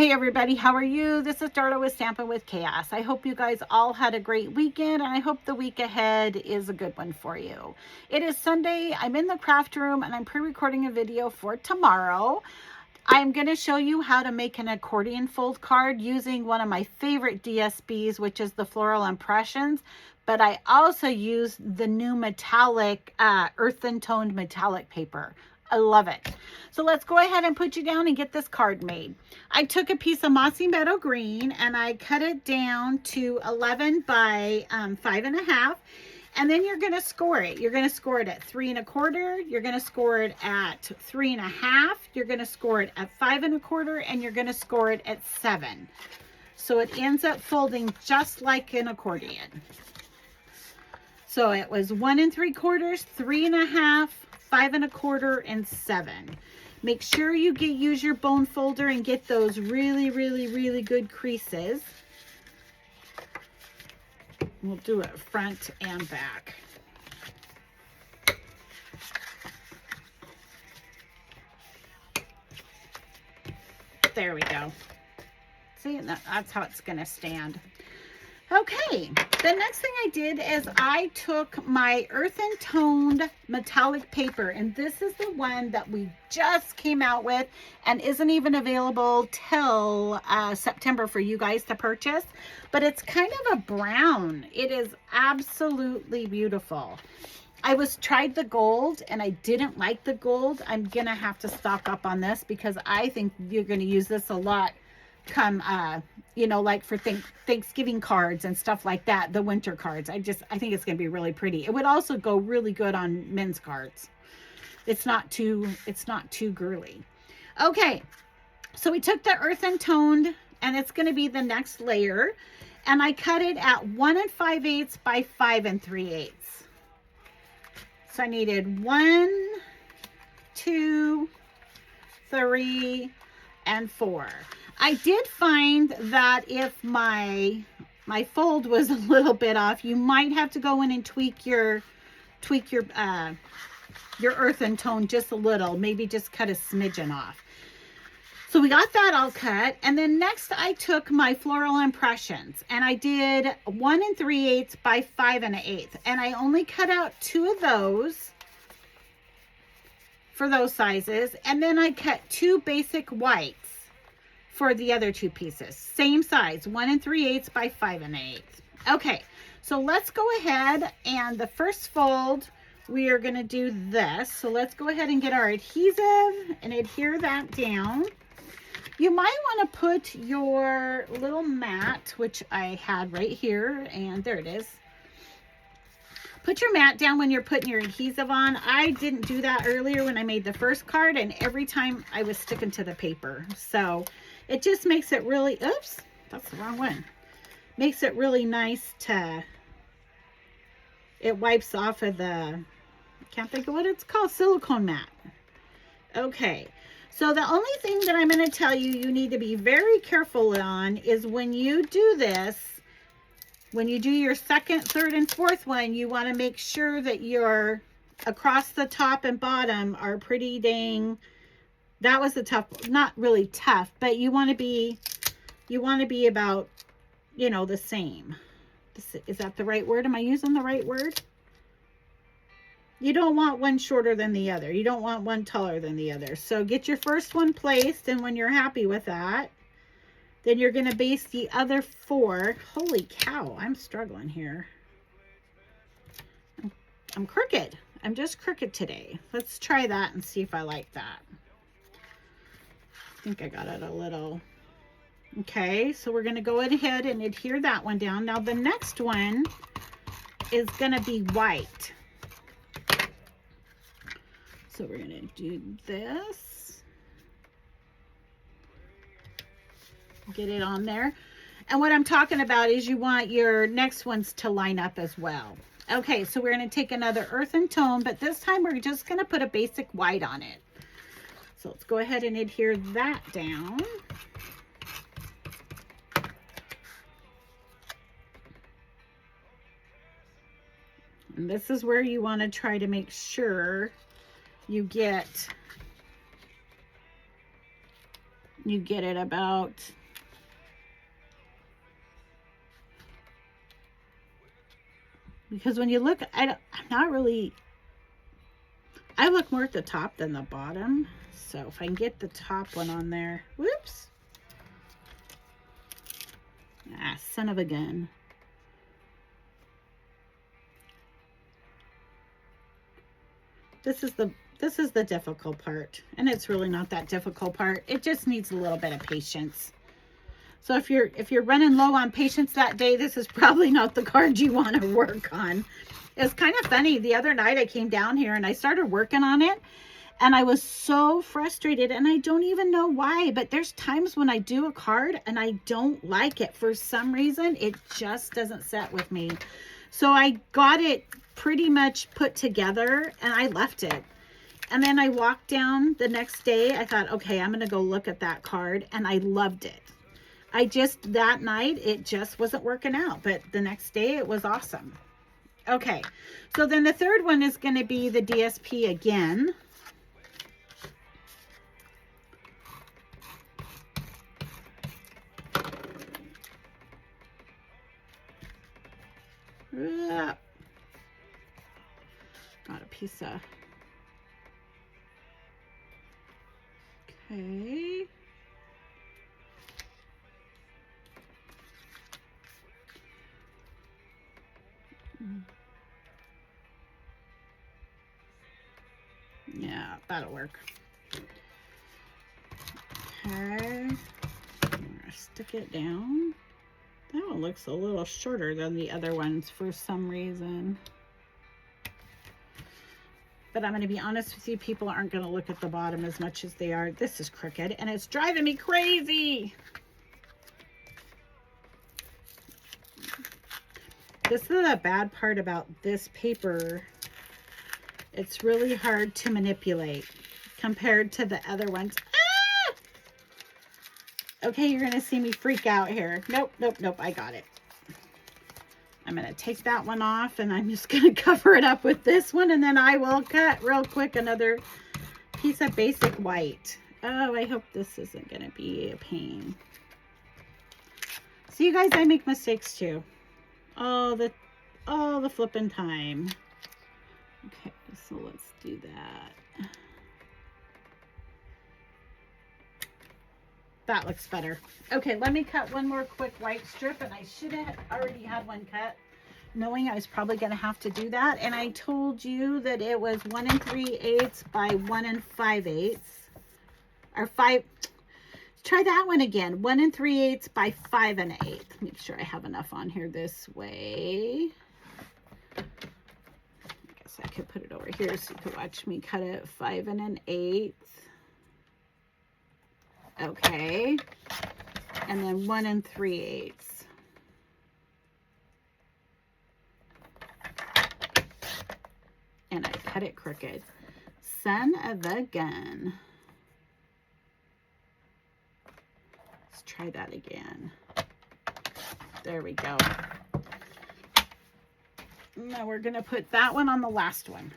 Hey everybody, how are you? This is Darla with Stampin' with Chaos. I hope you guys all had a great weekend, and I hope the week ahead is a good one for you. It is Sunday. I'm in the craft room and I'm pre-recording a video for tomorrow. I'm going to show you how to make an accordion fold card using one of my favorite DSPs, which is the Floral Impressions, but I also use the new metallic, earthen toned metallic paper. I love it. So let's go ahead and put you down and get this card made. I took a piece of Mossy Meadow Green and I cut it down to 11 by 5.5. And then you're going to score it. You're going to score it at 3 1/4. You're going to score it at 3 1/2. You're going to score it at 5 1/4, and you're going to score it at 7. So it ends up folding just like an accordion. So it was 1 3/4, 3 1/2, 5 1/4, and 7. Make sure you use your bone folder and get those really good creases. We'll do it front and back. There we go. See, that's how it's going to stand. Okay, the next thing I did is I took my earthen toned metallic paper, and this is the one that we just came out with and isn't even available till September for you guys to purchase, but it's kind of a brown. It is absolutely beautiful. I tried the gold and I didn't like the gold. I'm gonna have to stock up on this because I think you're gonna use this a lot come you know, like for Thanksgiving cards and stuff like that, the winter cards. I think it's gonna be really pretty. It would also go really good on men's cards. It's not too girly. Okay, so we took the earthen toned and it's going to be the next layer, and I cut it at 1 5/8 by 5 3/8. So I needed 1, 2, 3, and 4. I did find that if my fold was a little bit off, you might have to go in and tweak your earthen tone just a little, maybe just cut a smidgen off. So we got that all cut, and then next I took my Floral Impressions and I did 1 3/8 by 5 1/8, and I only cut out 2 of those for those sizes, and then I cut 2 basic whites for the other 2 pieces, same size, 1 3/8 by 5 1/8. Okay, so let's go ahead, and the first fold we are going to do this. So let's go ahead and get our adhesive and adhere that down. You might want to put your little mat, which I had right here, and there it is. Put your mat down when you're putting your adhesive on. I didn't do that earlier when I made the first card, and every time I was sticking to the paper. So it just makes it really, oops, that's the wrong one. Makes it really nice to, it wipes off of the, I can't think of what it's called, silicone mat. Okay, so the only thing that I'm going to tell you need to be very careful on is when you do this, when you do your second, third, and fourth one, you want to make sure that your across the top and bottom are pretty dang, that was a tough, not really tough, but you want to be about, you know, the same. Is that the right word? Am I using the right word? You don't want one shorter than the other. You don't want one taller than the other. So get your first one placed, and when you're happy with that, then you're going to base the other 4. Holy cow, I'm struggling here. I'm crooked. I'm just crooked today. Let's try that and see if I like that. I think I got it a little. Okay, so we're going to go ahead and adhere that one down. Now the next one is going to be white. So we're going to do this. Get it on there. And what I'm talking about is you want your next ones to line up as well. Okay, so we're going to take another earthen tone, but this time we're just going to put a basic white on it. So let's go ahead and adhere that down. And this is where you want to try to make sure you get it about Because when you look, I'm not really, I look more at the top than the bottom. So if I can get the top one on there, whoops. Ah, son of a gun. This is the difficult part, and it's really not that difficult part. It just needs a little bit of patience. So if you're running low on patience that day, this is probably not the card you want to work on. It's kind of funny. The other night I came down here and I started working on it, and I was so frustrated, and I don't even know why, but there's times when I do a card and I don't like it. For some reason, it just doesn't set with me. So I got it pretty much put together and I left it. And then I walked down the next day. I thought, okay, I'm going to go look at that card, and I loved it. That night, it just wasn't working out, but the next day it was awesome. Okay, so then the third one is going to be the DSP again. Got a piece of, okay. Yeah, that'll work. Okay, stick it down. That one looks a little shorter than the other ones for some reason. But I'm going to be honest with you, people aren't going to look at the bottom as much as they are. This is crooked, and it's driving me crazy. This is the bad part about this paper. It's really hard to manipulate compared to the other ones. Ah! Okay, you're going to see me freak out here. Nope, nope, nope, I got it. I'm going to take that one off, and I'm just going to cover it up with this one, and then I will cut real quick another piece of basic white. Oh, I hope this isn't going to be a pain. So you guys, I make mistakes too. All the flipping time. Okay, so let's do that. That looks better. Okay, let me cut one more quick white strip, and I should have already had one cut, knowing I was probably going to have to do that. And I told you that it was 1 3/8 by 1 5/8, or 5. Try that one again. 1 3/8 by 5 1/8. Make sure I have enough on here this way. I guess I could put it over here so you could watch me cut it 5 1/8. Okay, and then 1 3/8. And I cut it crooked. Son of a gun. Let's try that again. There we go. Now we're gonna put that one on the last one.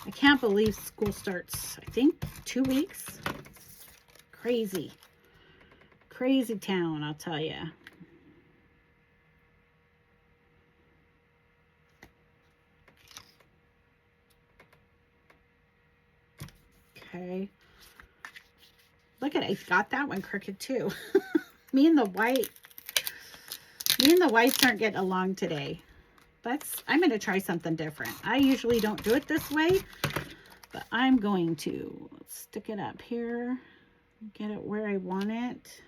I can't believe school starts, I think, 2 weeks. Crazy. Crazy town, I'll tell you. Okay. Look at it. I got that one crooked too. Me and the whites aren't getting along today. I'm going to try something different. I usually don't do it this way, but I'm going to. Let's stick it up here, get it where I want it.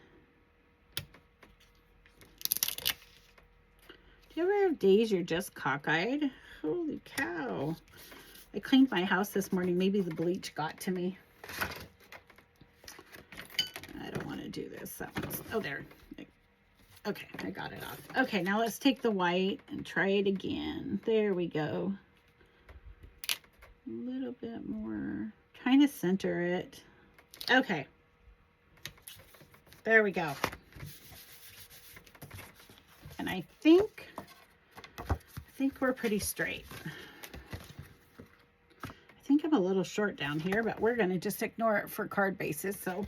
Do you ever have days you're just cockeyed? Holy cow. I cleaned my house this morning. Maybe the bleach got to me. I don't want to do this. That one's, oh, there. Okay, I got it off. Okay, now let's take the white and try it again. There we go. A little bit more. Trying to center it. Okay. There we go. And I think we're pretty straight. I think I'm a little short down here, but we're going to just ignore it for card basis. So,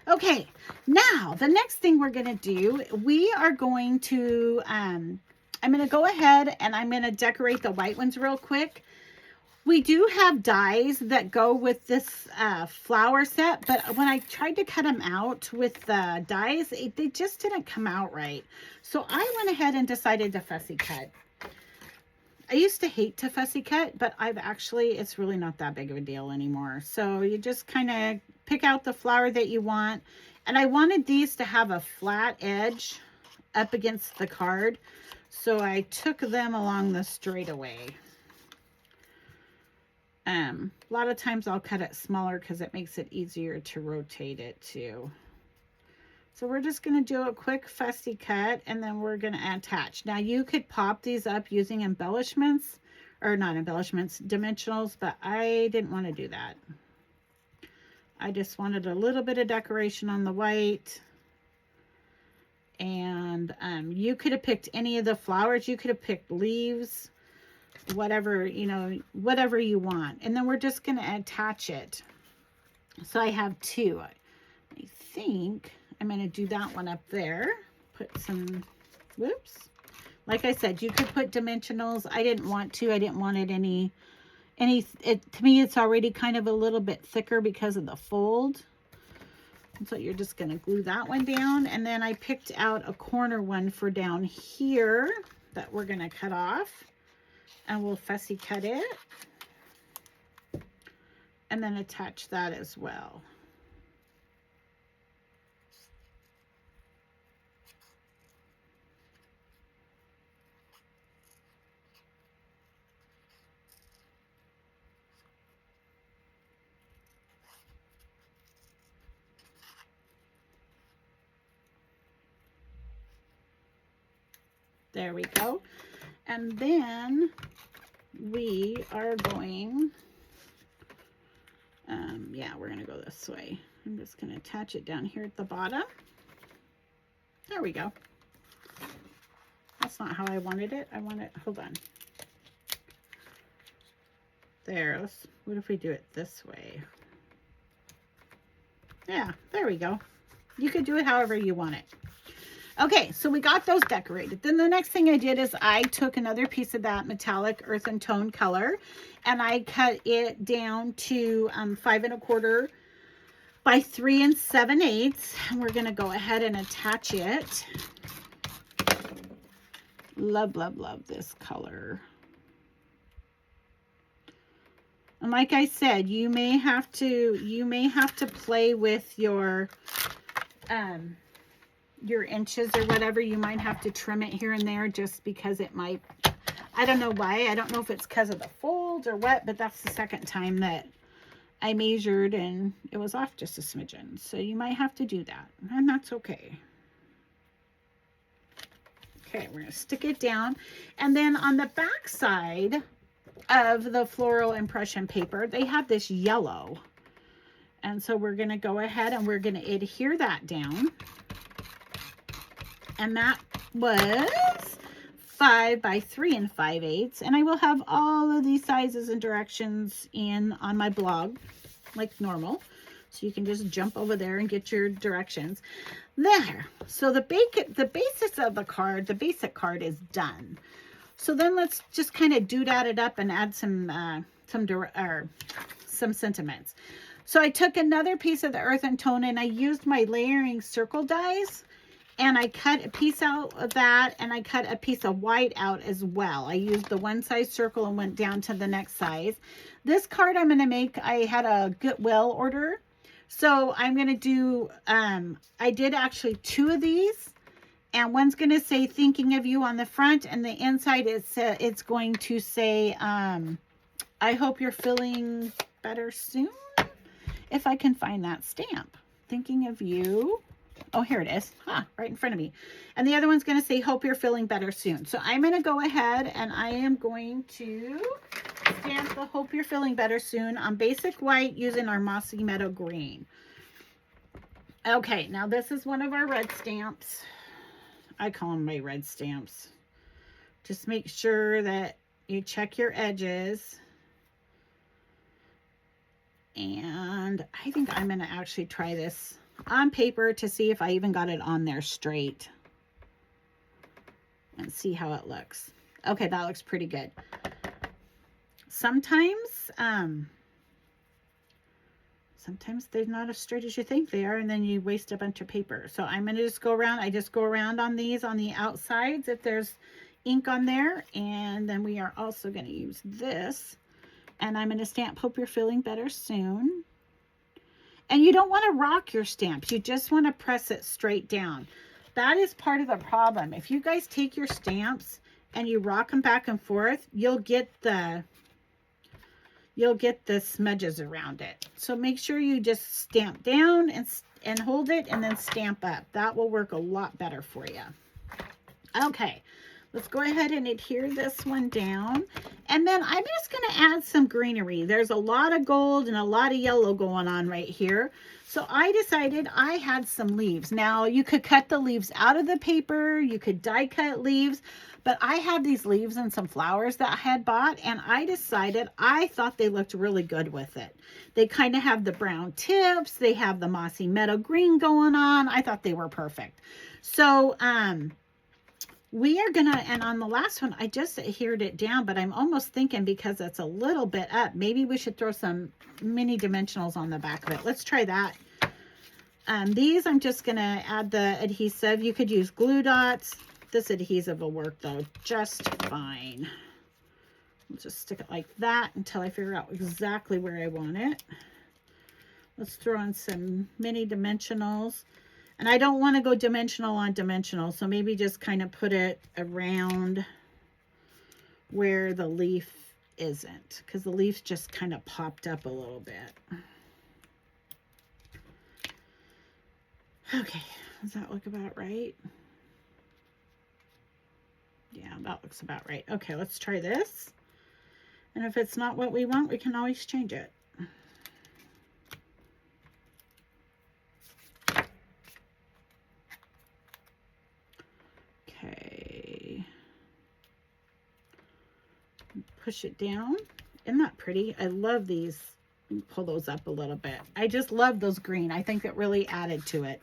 okay, now the next thing we're going to do, we are going to, I'm going to go ahead and I'm going to decorate the white ones real quick. We do have dies that go with this flower set, but when I tried to cut them out with the dies, they just didn't come out right. So I went ahead and decided to fussy cut. I used to hate to fussy cut, but it's really not that big of a deal anymore. So you just kind of pick out the flower that you want. And I wanted these to have a flat edge up against the card. So I took them along the straightaway. A lot of times I'll cut it smaller because it makes it easier to rotate it too. So we're just going to do a quick fussy cut and then we're going to attach. Now you could pop these up using embellishments, or not embellishments, dimensionals, but I didn't want to do that. I just wanted a little bit of decoration on the white. And you could have picked any of the flowers. You could have picked leaves, whatever, you know, whatever you want. And then we're just going to attach it. So I have two. I think I'm going to do that one up there. Put some, whoops. Like I said, you could put dimensionals. I didn't want to. I didn't want it to me, it's already kind of a little bit thicker because of the fold. So you're just going to glue that one down. And then I picked out a corner one for down here that we're going to cut off. And we'll fussy cut it. And then attach that as well. There we go. And then we are going, yeah, we're going to go this way. I'm just going to attach it down here at the bottom. There we go. That's not how I wanted it. I want it, hold on. There, what if we do it this way? Yeah, there we go. You could do it however you want it. Okay, so we got those decorated. Then the next thing I did is I took another piece of that metallic earthen tone color and I cut it down to 5 1/4 by 3 7/8. And we're going to go ahead and attach it. Love, love, love this color. And like I said, you may have to play with your inches or whatever. You might have to trim it here and there just because it might, I don't know why. I don't know if it's because of the folds or what, but that's the second time that I measured and it was off just a smidgen. So you might have to do that, and that's okay. Okay, we're going to stick it down. And then on the back side of the floral impression paper, they have this yellow. And so we're going to go ahead and we're going to adhere that down. And that was 5 by 3 5/8. And I will have all of these sizes and directions on my blog like normal. So you can just jump over there and get your directions. There. So the basis of the card, the basic card is done. So then let's just kind of doodad it up and add some sentiments. So I took another piece of the earthen tone and I used my layering circle dies. And I cut a piece out of that and I cut a piece of white out as well. I used the one size circle and went down to the next size. This card I'm going to make, I had a Goodwill order. So I'm going to do, I did actually 2 of these. And one's going to say thinking of you on the front. And the inside it's going to say, I hope you're feeling better soon. If I can find that stamp. Thinking of you. Oh, here it is. Right in front of me. And the other one's going to say, hope you're feeling better soon. So I'm going to go ahead and I am going to stamp the hope you're feeling better soon on basic white using our Mossy Meadow green. Okay, now this is one of our red stamps. I call them my red stamps. Just make sure that you check your edges. And I think I'm going to actually try this on paper to see if I even got it on there straight. And see how it looks. Okay, that looks pretty good. Sometimes they're not as straight as you think they are, and then you waste a bunch of paper. So I'm going to just go around. I just go around on these on the outsides if there's ink on there. And then we are also going to use this. And I'm going to stamp Hope You're Feeling Better Soon. And you don't want to rock your stamps. You just want to press it straight down. That is part of the problem. If you guys take your stamps and you rock them back and forth, you'll get the smudges around it. So make sure you just stamp down and hold it and then stamp up. That will work a lot better for you. Okay, let's go ahead and adhere this one down. And then I'm just going to add some greenery. There's a lot of gold and a lot of yellow going on right here. So I decided I had some leaves. Now you could cut the leaves out of the paper. You could die cut leaves. But I had these leaves and some flowers that I had bought. And I decided I thought they looked really good with it. They kind of have the brown tips. They have the mossy meadow green going on. I thought they were perfect. So, we are gonna, and on the last one, I just adhered it down, but I'm almost thinking because it's a little bit up, maybe we should throw some mini dimensionals on the back of it. Let's try that. These, I'm just gonna add the adhesive. You could use glue dots. This adhesive will work though, just fine. I'll just stick it like that until I figure out exactly where I want it. Let's throw in some mini dimensionals. And I don't want to go dimensional on dimensional, so maybe just kind of put it around where the leaf isn't, because the leaf's just kind of popped up a little bit. Okay, does that look about right? Yeah, that looks about right. Okay, let's try this. And if it's not what we want, we can always change it. Okay. Push it down. Isn't that pretty? I love these. Pull those up a little bit. I just love those green. I think it really added to it.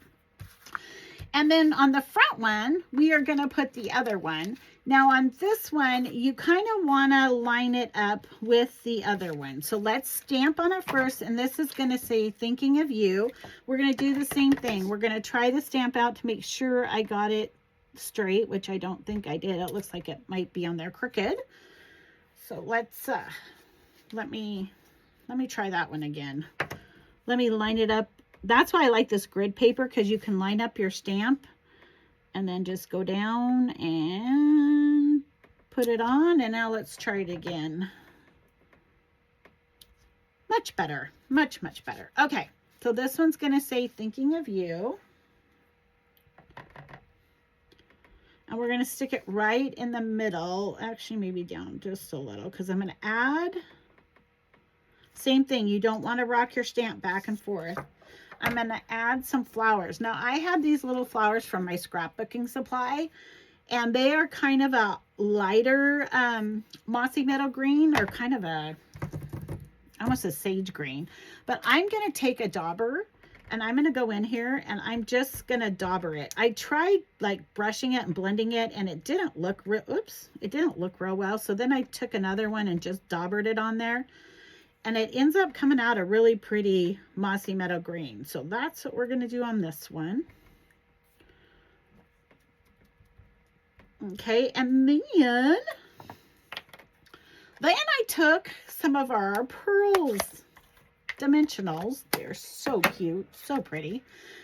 And then on the front one, we are going to put the other one. Now on this one, you kind of want to line it up with the other one. So let's stamp on it first. And this is going to say, thinking of you. We're going to do the same thing. We're going to try the stamp out to make sure I got it straight, which I don't think I did. It looks like it might be on there crooked. So let's, let me try that one again. Let me line it up. That's why I like this grid paper, because you can line up your stamp and then just go down and put it on. And now let's try it again. Much better, much, much better. Okay, so this one's going to say thinking of you. And we're going to stick it right in the middle. Actually, maybe down just a little, because I'm going to add. Same thing. You don't want to rock your stamp back and forth. I'm going to add some flowers. Now, I had these little flowers from my scrapbooking supply. And they are kind of a lighter mossy meadow green, or kind of a, almost a sage green. But I'm going to take a dauber. And I'm going to go in here and I'm just going to dauber it. I tried like brushing it and blending it, and it didn't look it didn't look real well. So then I took another one and just daubered it on there. And it ends up coming out a really pretty mossy meadow green. So that's what we're going to do on this one. Okay, and then I took some of our pearls dimensionals. They're so cute, so pretty.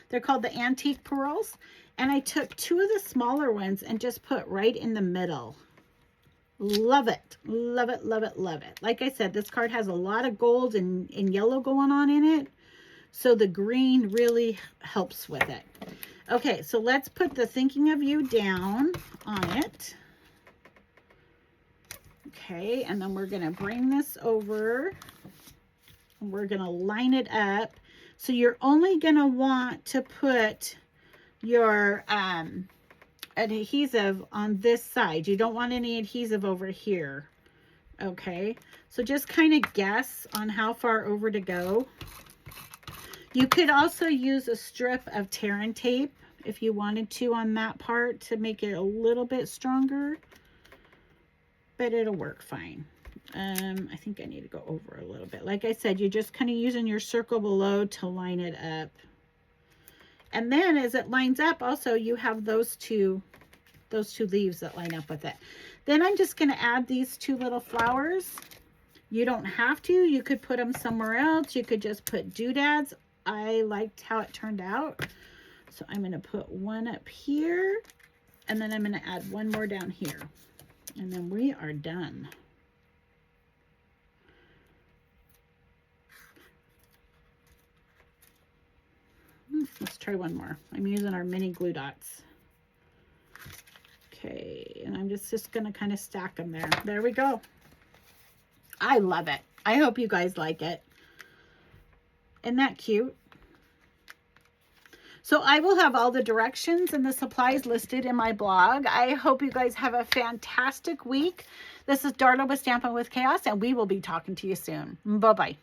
They're called the antique pearls, and I took two of the smaller ones and just put right in the middle. Love it, love it, love it, love it. Like I said, this card has a lot of gold and yellow going on in it, so the green really helps with it. Okay, so let's put the thinking of you down on it. Okay, and then we're going to bring this over. We're going to line it up. So you're only going to want to put your adhesive on this side. You don't want any adhesive over here. Okay, so just kind of guess on how far over to go. You could also use a strip of tear tape if you wanted to on that part to make it a little bit stronger, but it'll work fine. I think I need to go over a little bit. Like I said, you're just kind of using your circle below to line it up. And then as it lines up, also you have those two leaves that line up with it. Then I'm just going to add these 2 little flowers. You don't have to. You could put them somewhere else. You could just put doodads. I liked how it turned out. So I'm going to put one up here, and then I'm going to add one more down here. And then we are done. Let's try one more. I'm using our mini glue dots. Okay, and I'm just going to kind of stack them there. There we go. I love it. I hope you guys like it. Isn't that cute? So I will have all the directions and the supplies listed in my blog. I hope you guys have a fantastic week. This is Darla with Stampin' with Chaos, and we will be talking to you soon. Bye-bye.